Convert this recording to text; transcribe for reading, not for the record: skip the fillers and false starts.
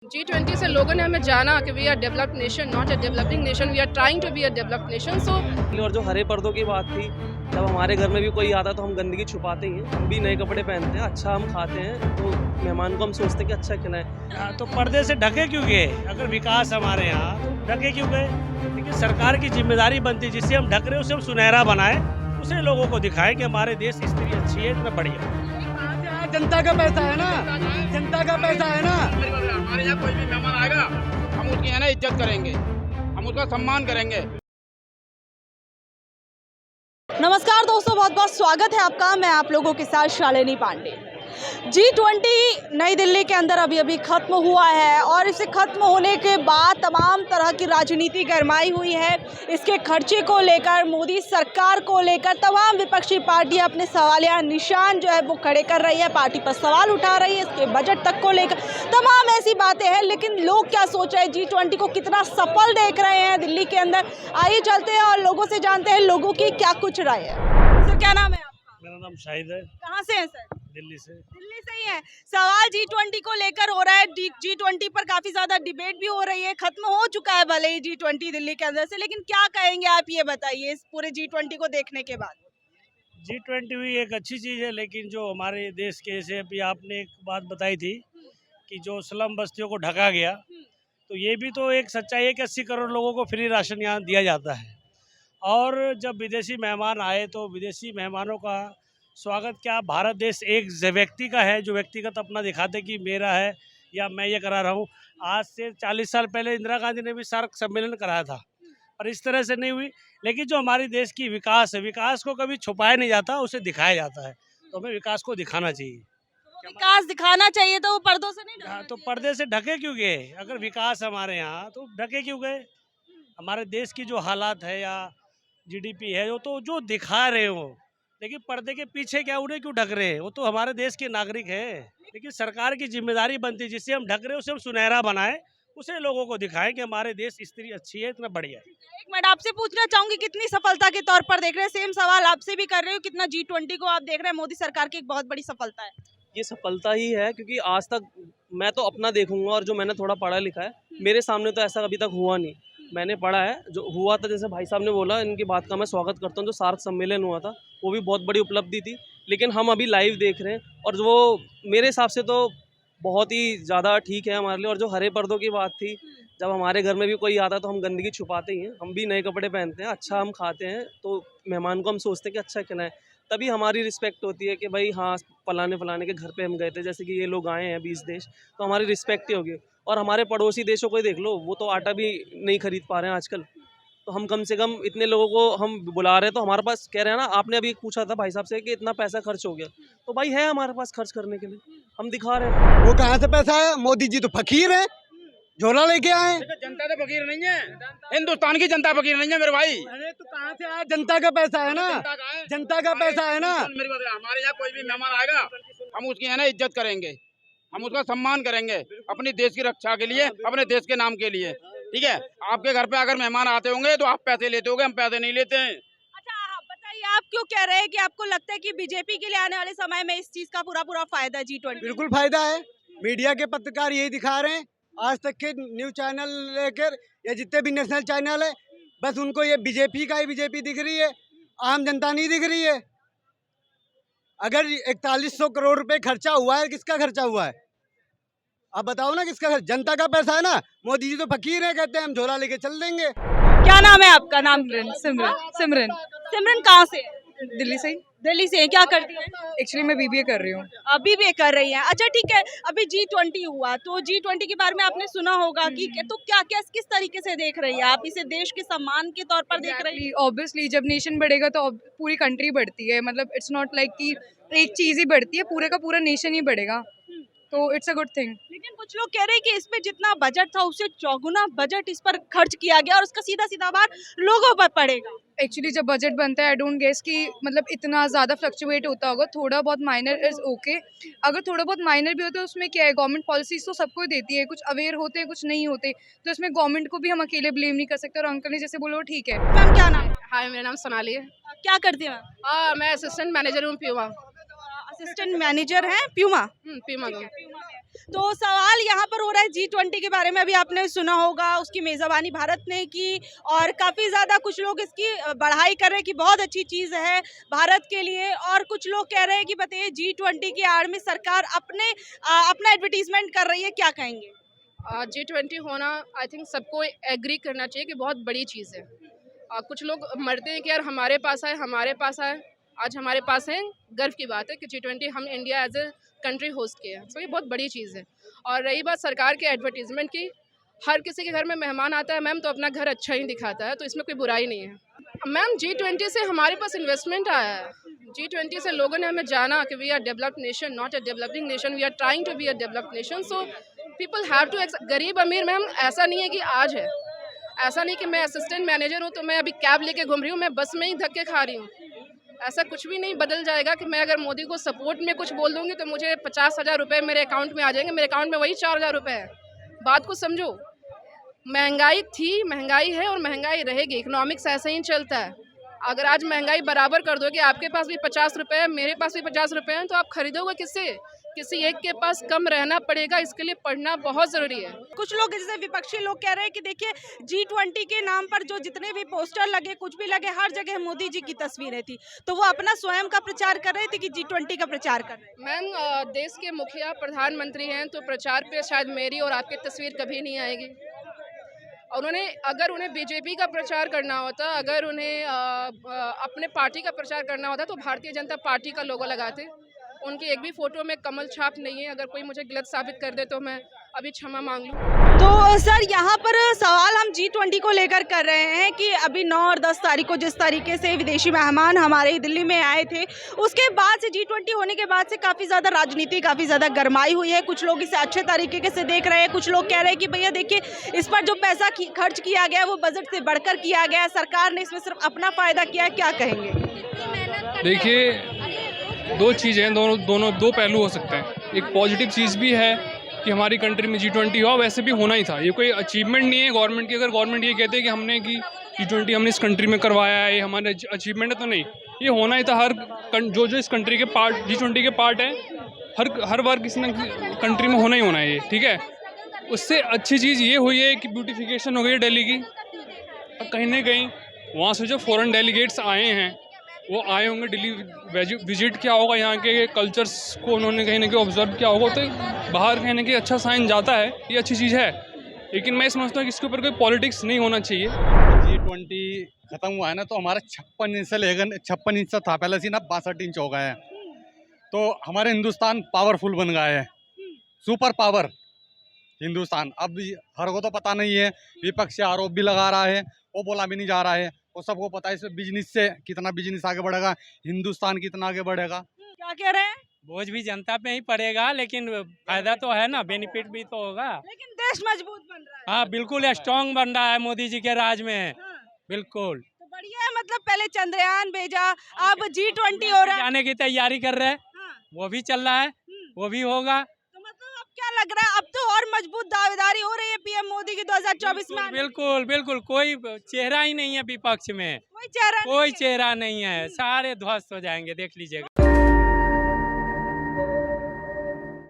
G20 से लोगों ने हमें जाना कि we are developed nation, not a developing nation, we are trying to be a developed nation. So और जो हरे पर्दों की बात थी, जब हमारे घर में भी कोई आता तो हम गंदगी छुपाते ही हैं। हम भी नए कपड़े पहनते हैं, अच्छा हम खाते हैं, तो मेहमान को हम सोचते हैं कि अच्छा खिलाएं। तो पर्दे से ढके क्यों गए? अगर विकास हमारे यहाँ तो ढके क्यों गए? लेकिन सरकार की जिम्मेदारी बनती है, जिससे हम ढक रहे हैं उसे हम सुनहरा बनाएं, उसे लोगों को दिखाएं कि हमारे देश स्थिति अच्छी है, इतना बढ़िया। जनता का पैसा है ना, जनता का पैसा है ना। हमारे यहाँ कोई भी मेहमान आएगा, हम उसकी है ना इज्जत करेंगे, हम उसका सम्मान करेंगे। नमस्कार दोस्तों, बहुत बहुत स्वागत है आपका। मैं आप लोगों के साथ शालिनी पांडे। G20 नई दिल्ली के अंदर अभी खत्म हुआ है और इसे खत्म होने के बाद तमाम तरह की राजनीति गरमाई हुई है। इसके खर्चे को लेकर, मोदी सरकार को लेकर तमाम विपक्षी पार्टियां अपने सवालिया निशान जो है वो खड़े कर रही है, पार्टी पर सवाल उठा रही है, इसके बजट तक को लेकर तमाम ऐसी बातें हैं। लेकिन लोग क्या सोच रहे हैं, G20 को कितना सफल देख रहे हैं दिल्ली के अंदर? आइए चलते हैं और लोगों से जानते हैं लोगों की क्या कुछ राय है। सर, क्या नाम है आपका? मेरा नाम शाहिद है, कहाँ से है सर? दिल्ली से। दिल्ली से ही है। सवाल G20 को लेकर हो रहा है। G20 पर काफी ज्यादा डिबेट भी हो रही है। खत्म हो चुका है भले ही G20 दिल्ली के अंदर से, लेकिन क्या कहेंगे आप, ये बताइए इस पूरे G20 को देखने के बाद। G20 भी एक अच्छी चीज़ है, लेकिन जो हमारे देश के, जैसे अभी आपने एक बात बताई थी कि जो स्लम बस्तियों को ढका गया, तो ये भी तो एक सच्चाई है कि 80 करोड़ लोगों को फ्री राशन यहाँ दिया जाता है। और जब विदेशी मेहमान आए तो विदेशी मेहमानों का स्वागत क्या भारत देश एक व्यक्ति का है, जो व्यक्तिगत अपना दिखाते कि मेरा है या मैं ये करा रहा हूँ। आज से 40 साल पहले इंदिरा गांधी ने भी सार्क सम्मेलन कराया था, और इस तरह से नहीं हुई। लेकिन जो हमारी देश की विकास है, विकास को कभी छुपाया नहीं जाता, उसे दिखाया जाता है। तो हमें विकास को दिखाना चाहिए। विकास दिखाना चाहिए तो वो पर्दों से नहीं ढकना हाँ, तो चाहिए। पर्दे से ढके क्यों गए? अगर विकास हमारे यहाँ तो ढके क्यों गए? हमारे देश की जो हालात है या जीडीपी है, वो तो जो दिखा रहे हो, लेकिन पर्दे के पीछे क्या, उन्हें क्यों ढक रहे हैं? वो तो हमारे देश के नागरिक हैं। लेकिन सरकार की जिम्मेदारी बनती है, जिससे हम ढक रहे हैं उसे हम सुनहरा बनाएं, उसे लोगों को दिखाएं कि हमारे देश स्थिति अच्छी है, इतना बढ़िया है। एक मिनट आपसे पूछना चाहूंगी, कितनी सफलता के तौर पर देख रहे हैं? सेम सवाल आपसे भी कर रही हूँ, कितना G20 को आप देख रहे हैं मोदी सरकार की एक बहुत बड़ी सफलता है? ये सफलता ही है, क्योंकि आज तक मैं तो अपना देखूंगा और जो मैंने थोड़ा पढ़ा लिखा है, मेरे सामने तो ऐसा अभी तक हुआ नहीं। मैंने पढ़ा है, जो हुआ था, जैसे भाई साहब ने बोला, इनकी बात का मैं स्वागत करता हूँ। जो सार्क सम्मेलन हुआ था वो भी बहुत बड़ी उपलब्धि थी, लेकिन हम अभी लाइव देख रहे हैं, और जो मेरे हिसाब से तो बहुत ही ज़्यादा ठीक है हमारे लिए। और जो हरे पर्दों की बात थी, जब हमारे घर में भी कोई आता तो हम गंदगी छुपाते ही हैं। हम भी नए कपड़े पहनते हैं, अच्छा हम खाते हैं, तो मेहमान को हम सोचते हैं कि अच्छा खिलाएं, तभी हमारी रिस्पेक्ट होती है कि भाई हाँ, फलाने के घर पे हम गए थे, जैसे कि ये लोग आए हैं 20 देश, तो हमारी रिस्पेक्ट ही होगी। और हमारे पड़ोसी देशों को ही देख लो, वो तो आटा भी नहीं खरीद पा रहे हैं आजकल, तो हम कम से कम इतने लोगों को हम बुला रहे हैं, तो हमारे पास, कह रहे हैं ना, आपने अभी पूछा था भाई साहब से कि इतना पैसा खर्च हो गया, तो भाई है हमारे पास खर्च करने के लिए, हम दिखा रहे हैं। वो कहाँ से पैसा है? मोदी जी तो फकीर है, झोला लेके आए। जनता तो फकीर नहीं है, हिंदुस्तान की जनता फकीर नहीं है मेरे भाई। अरे तो कहाँ से आया? जनता का पैसा है ना, जनता का पैसा है ना। मेरी बात है, हमारे यहाँ कोई भी मेहमान आएगा, हम उसकी है ना इज्जत करेंगे, हम उसका सम्मान करेंगे, अपनी देश की रक्षा के लिए, अपने देश के नाम के लिए। ठीक है, आपके घर पे अगर मेहमान आते होंगे तो आप पैसे लेते होंगे, हम पैसे नहीं लेते हैं। अच्छा, आप बताइए, आप क्यों कह रहे हैं कि आपको लगता है कि बीजेपी के लिए आने वाले समय में इस चीज का पूरा फायदा है G20? बिल्कुल फायदा है। मीडिया के पत्रकार यही दिखा रहे हैं, आज तक के न्यूज चैनल लेकर या जितने भी नेशनल चैनल है, बस उनको ये बीजेपी का ही बीजेपी दिख रही है, आम जनता नहीं दिख रही है। अगर 4100 करोड़ रुपए खर्चा हुआ है, किसका खर्चा हुआ है? आप बताओ ना, किसका खर्चा? जनता का पैसा है ना। मोदी जी तो फकीर है, कहते हैं हम झोला लेके चल देंगे। क्या नाम है आपका? नाम सिमरन सिमरन सिमरन कहाँ से है? दिल्ली से ही। दिल्ली से है। क्या करती है? एक्चुअली मैं बीबीए कर रही हूँ। अभी भी कर रही हैं? अच्छा ठीक है, अभी G20 हुआ तो G20 के बारे में आपने सुना होगा कि तो क्या क्या किस तरीके से देख रही है आप इसे? देश के सम्मान के तौर पर देख रही है? ऑब्वियसली जब नेशन बढ़ेगा तो पूरी कंट्री बढ़ती है, मतलब इट्स नॉट लाइक कि एक चीज ही बढ़ती है, पूरे का पूरा नेशन ही बढ़ेगा, तो इट्स अ गुड थिंग। लेकिन कुछ लोग कह रहे हैं कि इस पे जितना बजट था उससे चौगुना बजट इस पर खर्च किया गया और उसका सीधा भार लोगों पर पड़ेगा। एक्चुअली जब बजट बनता है, आई डोंट गेस कि मतलब इतना ज़्यादा फ्लक्चुएट होता होगा। थोड़ा बहुत माइनर इज़ ओके, अगर थोड़ा बहुत माइनर भी होता है उसमें क्या है, गवर्नमेंट पॉलिसीज तो सबको देती है, कुछ अवेयर होते हैं कुछ नहीं होते, तो इसमें गवर्नमेंट को भी हम अकेले ब्लेम नहीं कर सकते। और अंकल ने जैसे बोलो ठीक है। मैम क्या नाम है? हाय, मेरा नाम सोनाली है। क्या करती हैं मैम? मैं असिस्टेंट मैनेजर हूँ पीवा। असिस्टेंट मैनेजर हैं प्यूमा। Pima company. तो सवाल यहाँ पर हो रहा है G20 के बारे में, अभी आपने सुना होगा उसकी मेज़बानी भारत ने की और काफ़ी ज़्यादा कुछ लोग इसकी बढ़ाई कर रहे हैं कि बहुत अच्छी चीज़ है भारत के लिए, और कुछ लोग कह रहे हैं कि बताइए G20 की आड़ में सरकार अपना एडवर्टीजमेंट कर रही है, क्या कहेंगे? G20 होना आई थिंक सबको एग्री करना चाहिए कि बहुत बड़ी चीज़ है। कुछ लोग मरते हैं कि यार हमारे पास आए, हमारे पास आए, आज हमारे पास है, गर्व की बात है कि G20 हम India as a country host किए हैं। तो ये बहुत बड़ी चीज़ है। और रही बात सरकार के एडवर्टीजमेंट की, हर किसी के घर में मेहमान आता है मैम तो अपना घर अच्छा ही दिखाता है, तो इसमें कोई बुराई नहीं है। मैम G20 से हमारे पास इन्वेस्टमेंट आया है। G20 से लोगों ने हमें जाना कि we are developed nation, not a developing nation, we are trying to be a developed nation. So people have to, गरीब अमीर मैम ऐसा नहीं है कि आज है, ऐसा नहीं कि मैं असिस्टेंट मैनेजर हूँ तो मैं अभी कैब लेके घूम रही हूँ, मैं बस में ही धक्के खा रही हूँ। ऐसा कुछ भी नहीं बदल जाएगा कि मैं अगर मोदी को सपोर्ट में कुछ बोल दूंगी तो मुझे 50,000 रुपये मेरे अकाउंट में आ जाएंगे। मेरे अकाउंट में वही 4,000 रुपये है। बात को समझो, महंगाई थी, महंगाई है और महंगाई रहेगी। इकोनॉमिक्स ऐसे ही चलता है। अगर आज महंगाई बराबर कर दो कि आपके पास भी 50 रुपये है, मेरे पास भी 50 रुपये हैं, तो आप खरीदोगे किससे? किसी एक के पास कम रहना पड़ेगा। इसके लिए पढ़ना बहुत ज़रूरी है। कुछ लोग जैसे विपक्षी लोग कह रहे हैं कि देखिए G20 के नाम पर जो जितने भी पोस्टर लगे, कुछ भी लगे, हर जगह मोदी जी की तस्वीरें थी, तो वो अपना स्वयं का प्रचार कर रहे थे कि G20 का प्रचार कर रहे हैं। मैम देश के मुखिया प्रधानमंत्री हैं तो प्रचार पे शायद मेरी और आपकी तस्वीर कभी नहीं आएगी। और अगर उन्हें बीजेपी का प्रचार करना होता, अगर उन्हें अपने पार्टी का प्रचार करना होता तो भारतीय जनता पार्टी का लोगो लगाते। उनकी एक भी फोटो में कमल छाप नहीं है। अगर कोई मुझे गलत साबित कर दे तो मैं अभी क्षमा मांग लूँ। तो सर यहाँ पर सवाल हम G20 को लेकर कर रहे हैं कि अभी 9 और 10 तारीख को जिस तरीके से विदेशी मेहमान हमारे दिल्ली में आए थे, उसके बाद से G20 होने के बाद से काफ़ी ज़्यादा राजनीति काफ़ी ज़्यादा गरमाई हुई है। कुछ लोग इसे अच्छे तरीके से देख रहे हैं, कुछ लोग कह रहे हैं कि भैया देखिए इस पर जो पैसा खर्च किया गया वो बजट से बढ़कर किया गया है, सरकार ने इसमें सिर्फ अपना फ़ायदा किया है, क्या कहेंगे? देखिए दो चीज़ें हैं, दो पहलू हो सकते हैं। एक पॉजिटिव चीज़ भी है कि हमारी कंट्री में G20 हुआ, वैसे भी होना ही था। ये कोई अचीवमेंट नहीं है गवर्नमेंट की। अगर गवर्नमेंट ये कहते हैं कि हमने G20 हमने इस कंट्री में करवाया है, ये हमारा अचीवमेंट है, तो नहीं, ये होना ही था। हर जो इस कंट्री के पार्ट G20 के पार्ट है, हर बार किसी न कंट्री में होना ही होना है ये, ठीक है। उससे अच्छी चीज़ ये हुई है कि ब्यूटिफिकेशन हो गई है दिल्ली की। कहीं ना कहीं वहाँ से जो फॉरेन डेलीगेट्स आए हैं वो आए होंगे दिल्ली विजिट किया होगा, यहाँ के कल्चर्स को उन्होंने कहीं ना कहीं ऑब्जर्व किया होगा, तो बाहर कहीं ना कहीं अच्छा साइन जाता है, ये अच्छी चीज़ है। लेकिन मैं समझता हूँ कि इसके ऊपर कोई पॉलिटिक्स नहीं होना चाहिए। G20 खत्म हुआ है ना, तो हमारा 56 इंच से लेकर 56 इंच था पहले से ना 62 इंच हो गया है। तो हमारे हिंदुस्तान पावरफुल बन गया है, सुपर पावर हिंदुस्तान। अब हर को तो पता नहीं है, विपक्ष से आरोप भी लगा रहा है, वो बोला भी नहीं जा रहा है। वो सबको पता है इसमें बिजनेस से कितना बिजनेस आगे बढ़ेगा, हिंदुस्तान कितना आगे बढ़ेगा। क्या कह रहे हैं? बोझ भी जनता पे ही पड़ेगा, लेकिन फायदा तो है ना, बेनिफिट भी तो होगा। लेकिन देश मजबूत बन रहा है। हाँ बिल्कुल, स्ट्रॉन्ग बन रहा है मोदी जी के राज में। बिल्कुल तो बढ़िया है, मतलब पहले चंद्रयान भेजा, अब G20 हो रहा है, जाने की तैयारी कर रहे हैं, वो भी चल रहा है, वो भी होगा। तो मतलब अब क्या लग रहा है, अब तो और मजबूत दावेदारी हो रही है पीएम मोदी की 2024 में? बिल्कुल बिल्कुल, कोई चेहरा ही नहीं है विपक्ष में, कोई चेहरा कोई चेहरा नहीं है, सारे ध्वस्त हो जाएंगे, देख लीजिएगा।